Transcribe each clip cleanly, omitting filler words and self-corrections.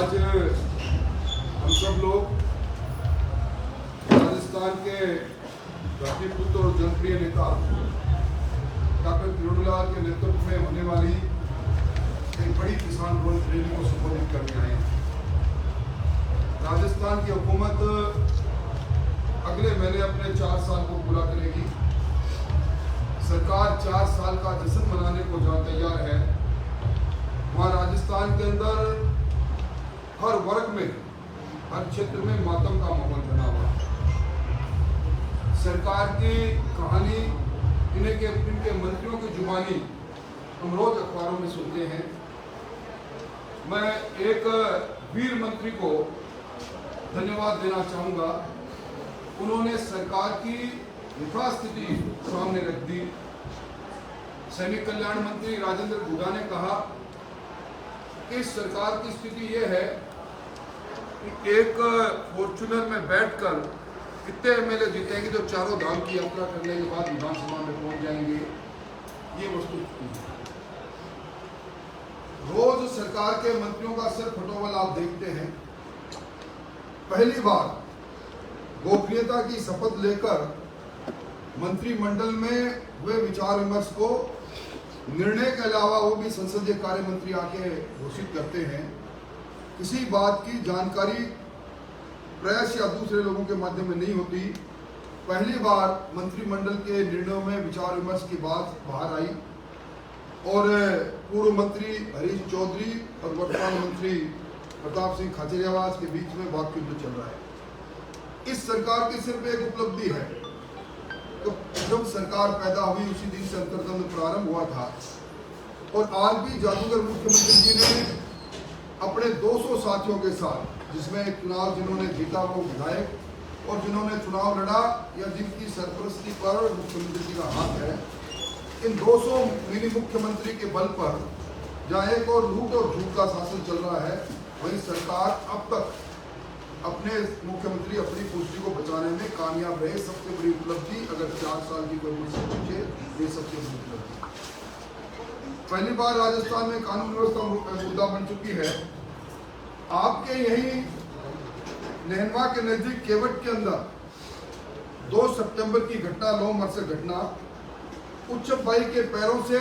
आज हम सब लोग राजस्थान के धरतीपुत्र और जनप्रिय नेता डॉक्टर किरोड़ीलाल के नेतृत्व में होने वाली एक बड़ी किसान रैली को संबोधित करने आए हैं। राजस्थान की हुकूमत अगले महीने अपने 4 साल को पूरा करेगी। सरकार 4 साल का जश्न मनाने को जहाँ तैयार है, वहाँ राजस्थान के अंदर हर वर्ग में, हर क्षेत्र में मातम का माहौल बना हुआ है। सरकार की कहानी इनके मंत्रियों की जुबानी हम रोज अखबारों में सुनते हैं। मैं एक वीर मंत्री को धन्यवाद देना चाहूँगा। उन्होंने सरकार की यथास्थिति सामने रख दी। सैनिक कल्याण मंत्री राजेंद्र गुडा ने कहा कि इस सरकार की स्थिति ये है कि एक फॉर्च्यूनर में बैठकर कितने एमएलए जीतेंगे जो चारों धाम की यात्रा करने के बाद विधानसभा में पहुंच जाएंगे। ये वस्तुस्थिति है। रोज सरकार के मंत्रियों का सिर फटोवल आप देखते हैं। पहली बार गोपनीयता की शपथ लेकर मंत्रिमंडल में हुए विचार विमर्श को निर्णय के अलावा वो भी संसदीय कार्य मंत्री आके घोषित करते हैं। किसी बात की जानकारी प्रेस या दूसरे लोगों के माध्यम में नहीं होती। पहली बार मंत्रिमंडल के निर्णयों में विचार विमर्श की बात बाहर आई और पूर्व मंत्री हरीश चौधरी और वर्तमान मंत्री प्रताप सिंह खाचरियावास के बीच में वाक युद्ध चल रहा है। इस सरकार की सिर्फ एक उपलब्धि है, तो जब सरकार पैदा हुई उसी दिन से अंतर्तंत्र प्रारंभ हुआ था और आज भी जादूगर मुख्यमंत्री जी ने अपने 200 साथियों के साथ, जिसमें चुनाव जिन्होंने जीता वो विधायक और जिन्होंने चुनाव लड़ा या जिनकी सरपरस्ती पर मुख्यमंत्री जी का हाथ है, इन 200 मिनी मुख्यमंत्री के बल पर जहाँ एक और लूट और झूठ का शासन चल रहा है, वही सरकार अब तक अपने मुख्यमंत्री अपनी कुर्सी को बचाने में कामयाब रहे। सबसे बड़ी उपलब्धि अगर 4 साल की कोई मुझसे पूछे, ये सबसे बड़ी उपलब्धि। पहली बार राजस्थान में कानून व्यवस्था मुद्दा बन चुकी है। आपके यही नेहनवा के नजदीक केवट के अंदर 2 सितंबर की घटना, लौ मर्सक घटना, उच्चप भाई के पैरों से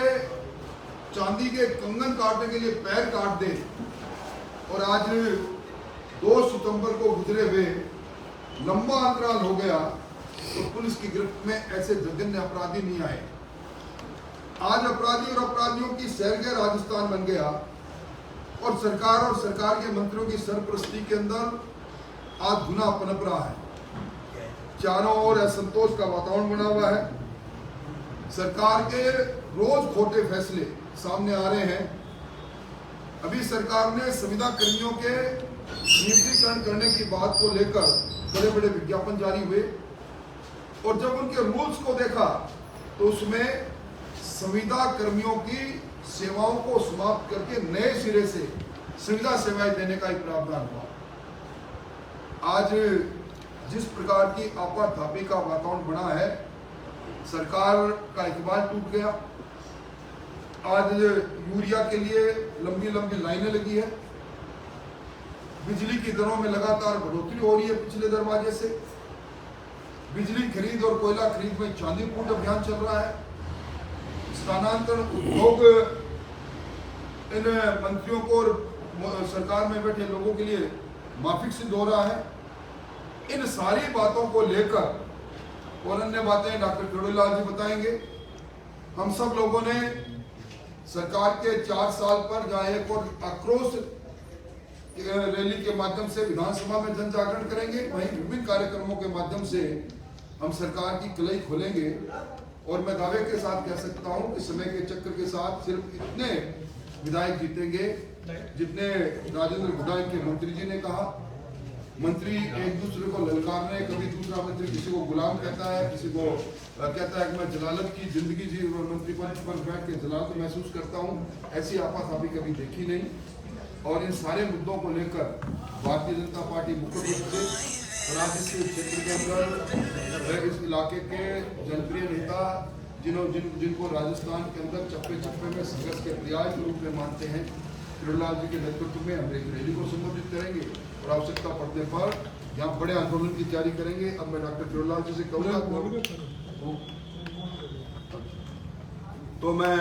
चांदी के कंगन काटने के लिए पैर काट दे और आज 2 सितंबर को गुजरे हुए लंबा अंतराल हो गया तो पुलिस की गिरफ्त में ऐसे जघन्य अपराधी नहीं आए। आज अपराधी और अपराधियों की सैरगह राजस्थान बन गया और सरकार के मंत्रियों की सरपरस्ती के अंदर आज गुनाह पनप रहा है। चारों ओर असंतोष का वातावरण बना हुआ है। सरकार के रोज खोटे फैसले सामने आ रहे हैं। अभी सरकार ने संविदा कर्मियों के नियमितीकरण करने की बात को लेकर बड़े बड़े विज्ञापन जारी हुए और जब उनके रूल्स को देखा तो उसमें संविदा कर्मियों की सेवाओं को समाप्त करके नए सिरे से संविदा सेवाएं देने का एक प्रावधान हुआ। आज जिस प्रकार की आपाधापी का वातावरण बना है, सरकार का इकबाल टूट गया। आज यूरिया के लिए लंबी लंबी लाइनें लगी है। बिजली की दरों में लगातार बढ़ोतरी हो रही है पिछले दरवाजे से। बिजली खरीद और कोयला खरीद में चांदीपुट अभियान चल रहा है। स्थानांतरण उद्योग इन मंत्रियों को और सरकार में बैठे लोगों के लिए माफिक सिद्ध हो रहा है। इन सारी बातों को लेकर और अन्य बातें डॉक्टर किरोड़ीलाल जी बताएंगे। हम सब लोगों ने सरकार के 4 साल पर जहाँ एक और आक्रोश रैली के माध्यम से विधानसभा में जन जागरण करेंगे, वहीं विभिन्न कार्यक्रमों के माध्यम से हम सरकार की कलई खोलेंगे। और मैं दावे के साथ कह सकता हूं कि समय के चक्र के साथ सिर्फ इतने विधायक जीतेंगे जितने राजेंद्र गुडा के मंत्री जी ने कहा। मंत्री एक दूसरे को ललकार रहे, कभी दूसरा मंत्री किसी को गुलाम कहता है, किसी को कहता है कि मैं जलालत की जिंदगी जी मंत्री पद पर बैठ के जलालत महसूस करता हूँ। ऐसी आपाधापी कभी देखी नहीं। और इन सारे मुद्दों को लेकर भारतीय जनता पार्टी मुख्य रूप से राज्य क्षेत्र के अंदर इस इलाके के जनप्रिय नेता जिनको राजस्थान के अंदर चप्पे चप्पे में संघर्ष के पर्याय के रूप में मानते हैं, किरोड़ीलाल जी के नेतृत्व में हम एक रैली को संबोधित करेंगे और आवश्यकता पड़ने पर यहाँ बड़े आंदोलन की तैयारी करेंगे। अब मैं डॉक्टर किरोड़ीलाल जी से कहूँगा तो मैं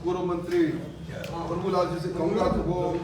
पूर्व मंत्री प्रभुलाल जी से कहूँगा कि वो